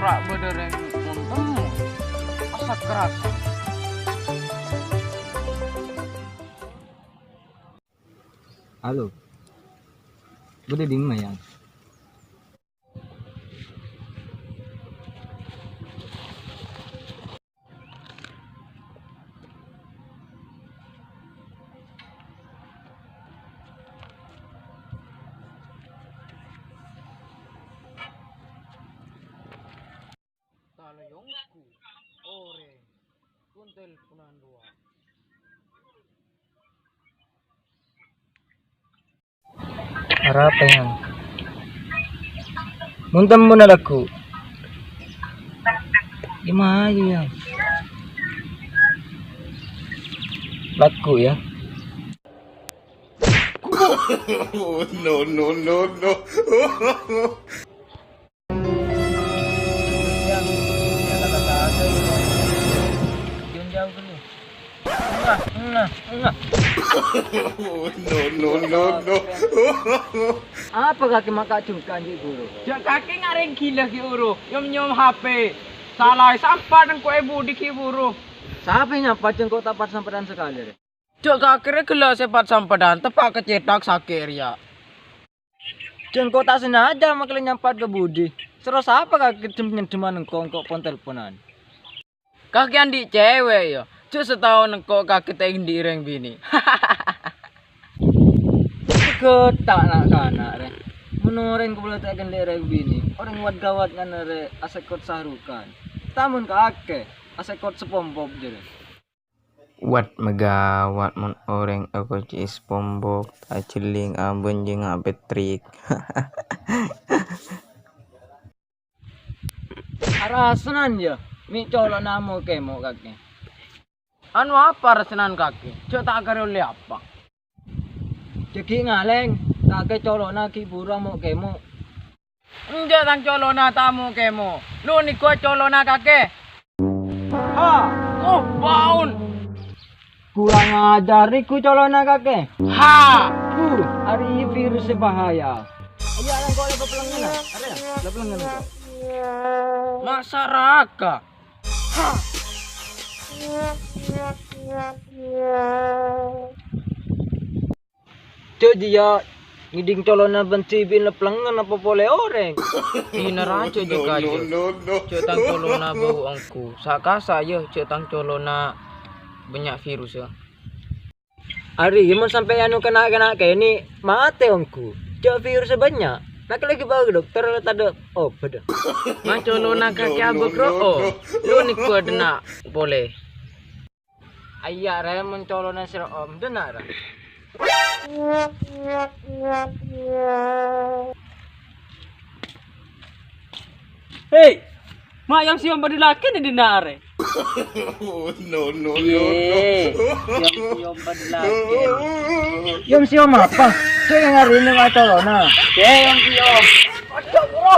rak bedereng untemu asa kerasa. Halo. Bude di mana ya? Talayongku ore kuntel punan dua. Apa yang? Muntem mo na laku. Gimana ya? Laku ya? No, no, no, no. Yun jauh dulu. Enggak. No, no, no, no. Apa kaki maka cungkan di guru? Jak kaki ngareng gila ki uro. Nyom HP. Salah sampah nang koe budi ki buru. Siapa yang nyapa jengkok tapat sampedan sekali? Jak kaki gelas sepat sampedan tepak kecetak sakir ya. Jengkok tak sengaja makanya nyampat ke budi. Terus apa kaki deman kok pon teleponan? Kaki andi cewek ya. Cuk setahun kok kaki teng direng bini. Ketak nak kana re. Menoreng kepala tekan lereng bini. Orang wat gawat kan re asekot sahrukan. Tamun kake asekot sepompop jere. Wat megawat mon orang aku cis pombok aciling ambon jeung abetrik. Arasanan ya. Mi colo namo kemo kake. Anu apa resenan kaki? Cuk tak kare oleh apa? Jadi ngaleng kake colo na ki burang mo kemo. Enggak tang colona tamu kemo. Lu niko colona kake. Ha, Oh, baun. kurang ajar iku colo na kake. Ha. Hari virus bahaya. Iya lang kok lepas pelanggan. Ada ya? Lepas pelanggan kok. Masyarakat. Ha. Cuk dia ngiding colo na benci bin leplengan apa boleh orang. Inarajo No, juga no, aja. no, no. Cuk tang colona bau angku. Saka saya cuk tang colona banyak virus ya. Hari mau sampai anu kena kayak ini mati ongku. Cuk virus banyak. Nak lagi bawa ke dokter tadi obat. Ma colona kaki abek roo. Lu niko dena boleh. Ayah re mencolona sira om denar. Hei. Mak yang siom badi laki ni dinare. No, no, no, Ye, no. siom badi laki. Yom siom apa? Cuk yang hari ini nggak colona. Yang siom. Aduh, bro.